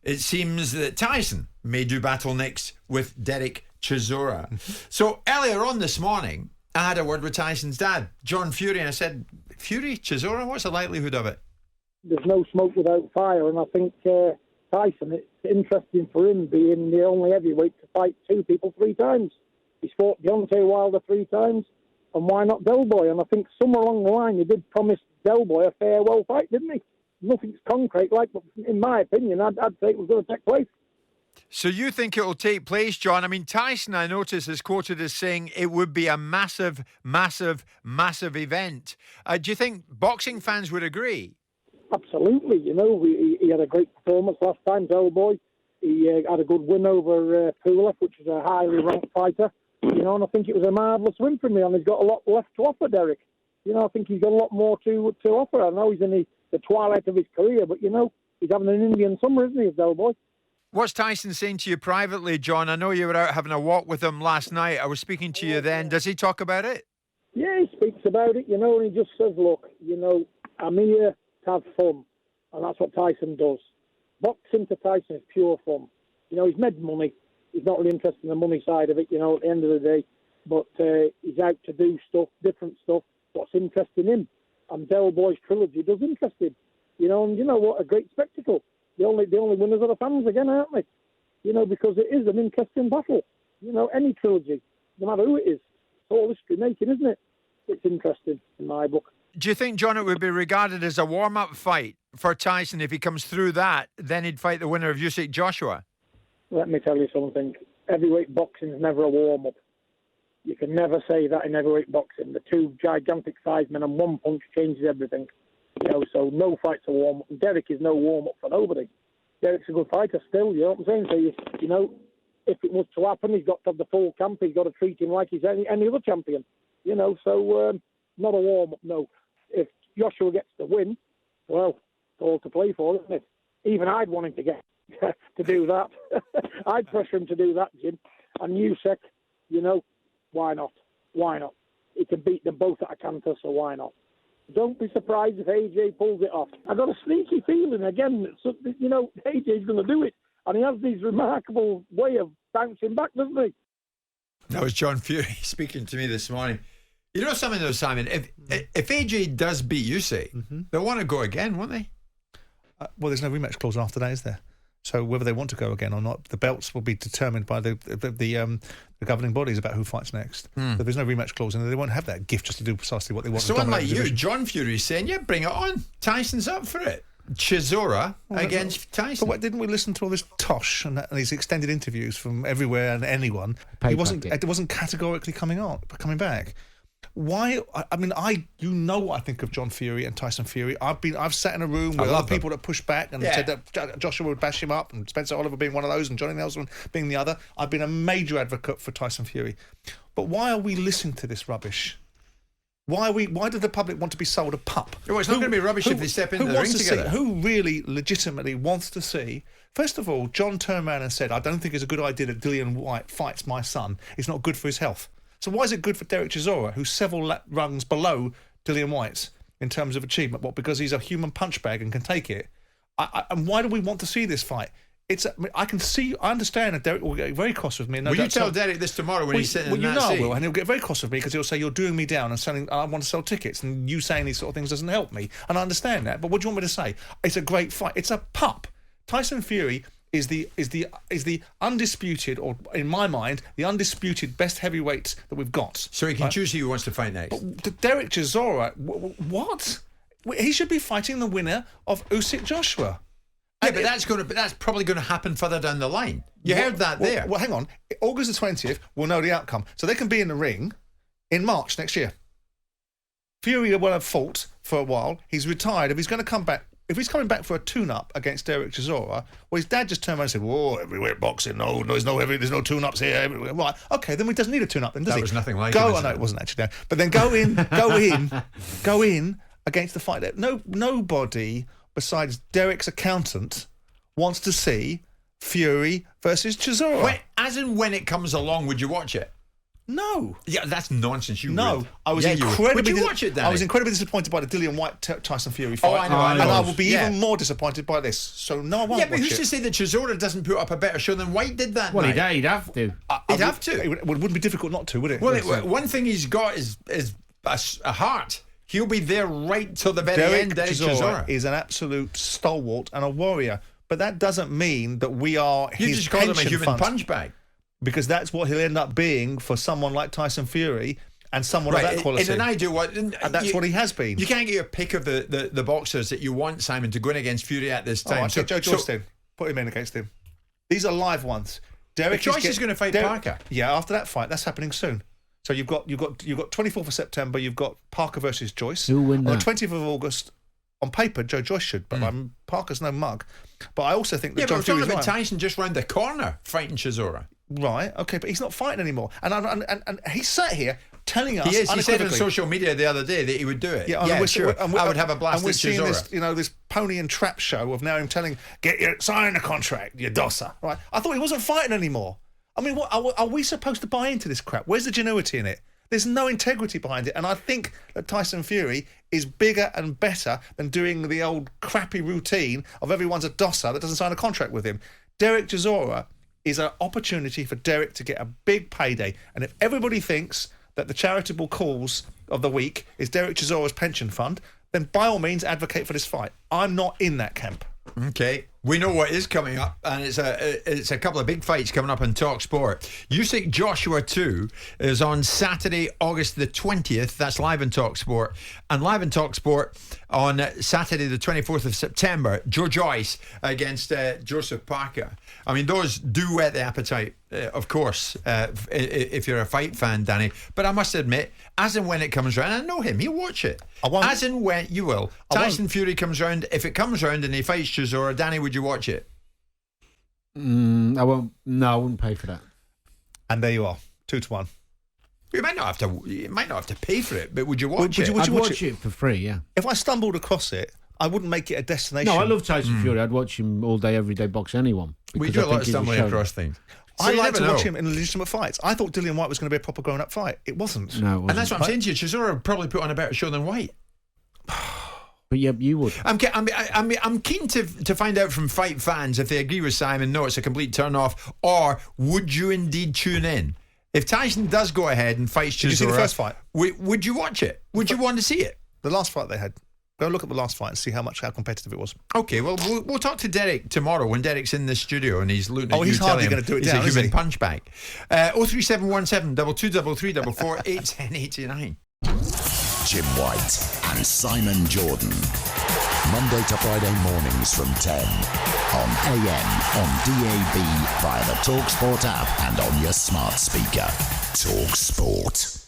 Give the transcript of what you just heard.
it seems that Tyson may do battle next with Derek Chisora. So earlier on this morning, I had a word with Tyson's dad, John Fury, and I said, Fury, Chisora, what's the likelihood of it? There's no smoke without fire, and I think Tyson, it's interesting for him being the only heavyweight to fight two people 3 times. He's fought Deontay Wilder 3 times, and why not Del Boy? And I think somewhere along the line he did promise Del Boy a farewell fight, didn't he? Nothing's concrete, but in my opinion, I'd say it was going to take place. So you think it will take place, John? I mean, Tyson, I notice, is quoted as saying it would be a massive, massive, massive event. Do you think boxing fans would agree? Absolutely. You know, he had a great performance last time, Del Boy. He had a good win over Pulev, which is a highly ranked fighter. You know, and I think it was a marvellous win for me, and he's got a lot left to offer, Derek. You know, I think he's got a lot more to offer. I know he's in the twilight of his career, but, you know, he's having an Indian summer, isn't he, Del Boy? What's Tyson saying to you privately, John? I know you were out having a walk with him last night. I was speaking to you then. Does he talk about it? Yeah, he speaks about it, you know, and he just says, look, you know, I'm here to have fun, and that's what Tyson does. Boxing to Tyson is pure fun. You know, he's made money. He's not really interested in the money side of it, you know, at the end of the day. But he's out to do stuff, different stuff, what's interesting him. And Del Boy's trilogy does interest him. You know, and you know what, a great spectacle. The only winners are the fans again, aren't they? You know, because it is an interesting battle. You know, any trilogy, no matter who it is, it's all history making, isn't it? It's interesting in my book. Do you think, John, it would be regarded as a warm-up fight for Tyson? If he comes through that, then he'd fight the winner of Usyk Joshua? Let me tell you something. Heavyweight boxing is never a warm-up. You can never say that in heavyweight boxing. The two gigantic size men and one punch changes everything. You know, so no fight's a warm-up. And Derek is no warm-up for nobody. Derek's a good fighter still, you know what I'm saying? So, you know, if it was to happen, he's got to have the full camp. He's got to treat him like he's any other champion. You know, so not a warm-up, no. If Joshua gets the win, well, it's all to play for, isn't it? Even I'd want him to get to do that. I'd pressure him to do that, Jim. And Usyk, you know, why not? Why not? He can beat them both at a canter, so why not? Don't be surprised if AJ pulls it off. I've got a sneaky feeling, again, you know, AJ's going to do it. And he has this remarkable way of bouncing back, doesn't he? That was John Fury speaking to me this morning. You know something though, Simon? If AJ does beat Usyk, they'll want to go again, won't they? Well, there's no rematch clause after that, is there? So whether they want to go again or not, the belts will be determined by the governing bodies about who fights next. But there's no rematch clause, and they won't have that gift just to do precisely what they want. So unlike you, John Fury is saying, yeah, bring it on. Tyson's up for it. Chisora against Tyson. But didn't we listen to all this tosh and these extended interviews from everywhere and anyone? It wasn't categorically coming back. Why? I mean, you know what I think of John Fury and Tyson Fury. I've sat in a room with other people that pushed back and said that Joshua would bash him up, and Spencer Oliver being one of those, and Johnny Nelson being the other. I've been a major advocate for Tyson Fury, but why are we listening to this rubbish? Why did the public want to be sold a pup? Well, it's not going to be rubbish if they step into the ring together. Who really legitimately wants to see? First of all, John turned around and said, "I don't think it's a good idea that Dillian Whyte fights my son. It's not good for his health." So why is it good for Derek Chisora, who's several rungs below Dillian Whyte in terms of achievement? What, because he's a human punch bag and can take it? And why do we want to see this fight? I understand that Derek will get very cross with me. Will you tell Derek this tomorrow when he's sitting in that seat? Well, you know I will, and he'll get very cross with me because he'll say, you're doing me down and I want to sell tickets, and you saying these sort of things doesn't help me. And I understand that, but what do you want me to say? It's a great fight. It's a pup. Tyson Fury is the undisputed, or in my mind, the undisputed best heavyweight that we've got. So he can choose who he wants to fight next. But Derek Chisora, what? He should be fighting the winner of Usyk Joshua. Yeah, but that's probably going to happen further down the line. You heard that there. Well, hang on. August the 20th, we'll know the outcome. So they can be in the ring in March next year. Fury will have fought for a while. He's retired. If he's going to come back, if he's coming back for a tune-up against Derek Chisora, well, his dad just turned around and said, "Whoa, heavyweight boxing, no, there's no tune-ups here." Right, okay, then he doesn't need a tune-up, then does he? That was nothing like it. I know it wasn't actually. No. But then go in against the fight. Nobody besides Derek's accountant wants to see Fury versus Chisora. As and when it comes along, would you watch it? No. Yeah, that's nonsense. You No, would. I was you would. incredibly. Would you watch it, Danny? I was incredibly disappointed by the Dillian White Tyson Fury fight. I know. And I will be even more disappointed by this. So no, I won't Yeah, but watch who's it. to say that Chisora doesn't put up a better show than White did that Well, night? he'd have to. He'd have to. It wouldn't be difficult not to, would it? Well, one thing he's got is a heart. He'll be there right till the very end. Derek Chisora Chisora is an absolute stalwart and a warrior, but that doesn't mean that we are You his just called him a pension human fund, punch bag. because that's what he'll end up being for someone like Tyson Fury and someone of that quality. In an ideal world, and that's what he has been. You can't get your pick of the boxers that you want, Simon, to go in against Fury at this time. I'd say Joe Joyce then. Put him in against him. These are live ones. Derek Joyce is going to fight Parker. Yeah, after that fight, that's happening soon. So you've got 24th of September. You've got Parker versus Joyce. Who'll win on that? the 20th of August. On paper, Joe Joyce should, but Parker's no mug. But I also think that Yeah, John but we're talking Fury's about right. Tyson just round the corner fighting Chisora. Right, okay, but he's not fighting anymore. And he sat here telling us He is. He said on unequivocally- social media the other day that he would do it. and Yeah, we're- sure. and we're- I would have a blast and we're at seeing Chisora. this pony and trap show of now him telling, sign a contract, you dosser. Right? I thought he wasn't fighting anymore. I mean, what are we supposed to buy into this crap? Where's the genuity in it? There's no integrity behind it, and I think that Tyson Fury is bigger and better than doing the old crappy routine of everyone's a dosser that doesn't sign a contract with him. Derek Chisora is an opportunity for Derek to get a big payday, and if everybody thinks that the charitable cause of the week is Derek Chisora's pension fund, then by all means advocate for this fight. I'm not in that camp. Okay, we know what is coming up, and it's a couple of big fights coming up on talkSPORT. Usyk Joshua 2 is on Saturday, August the 20th. That's live on talkSPORT, and live on talkSPORT on Saturday the 24th of September. Joe Joyce against Joseph Parker. I mean, those do whet the appetite, of course, if you're a fight fan, Danny. But I must admit, as and when it comes round, I know him. He'll watch it. As and when you will. Tyson Fury comes round. If it comes round and he fights Chisora, Danny, would you watch it? I won't. No, I wouldn't pay for that. And there you are, 2-1. You might not have to pay for it, but would you watch it? I'd watch it for free, yeah. If I stumbled across it, I wouldn't make it a destination. No, I love Tyson Fury. I'd watch him all day, every day, box anyone. We do a lot of stumbling across things. So I you like never to watch know. him in legitimate fights. I thought Dillian White was going to be a proper grown-up fight. It wasn't. No, it wasn't. And that's what I'm saying to you. Chisora would probably put on a better show than White. But yeah, you would. I'm keen to find out from fight fans if they agree with Simon. No, it's a complete turn off. Or would you indeed tune in if Tyson does go ahead and fights Chisora? Did you see the first fight? Would you watch it? Would you want to see it? The last fight they had. Go look at the last fight and see how competitive it was. Okay, well, we'll talk to Derek tomorrow when Derek's in the studio and he's looking at you. He's hardly going to do it he's down, a is human he? punch bag. 03717 2233 81089. Jim White and Simon Jordan. Monday to Friday mornings from 10 on AM, on DAB, via the talkSPORT app and on your smart speaker. talkSPORT.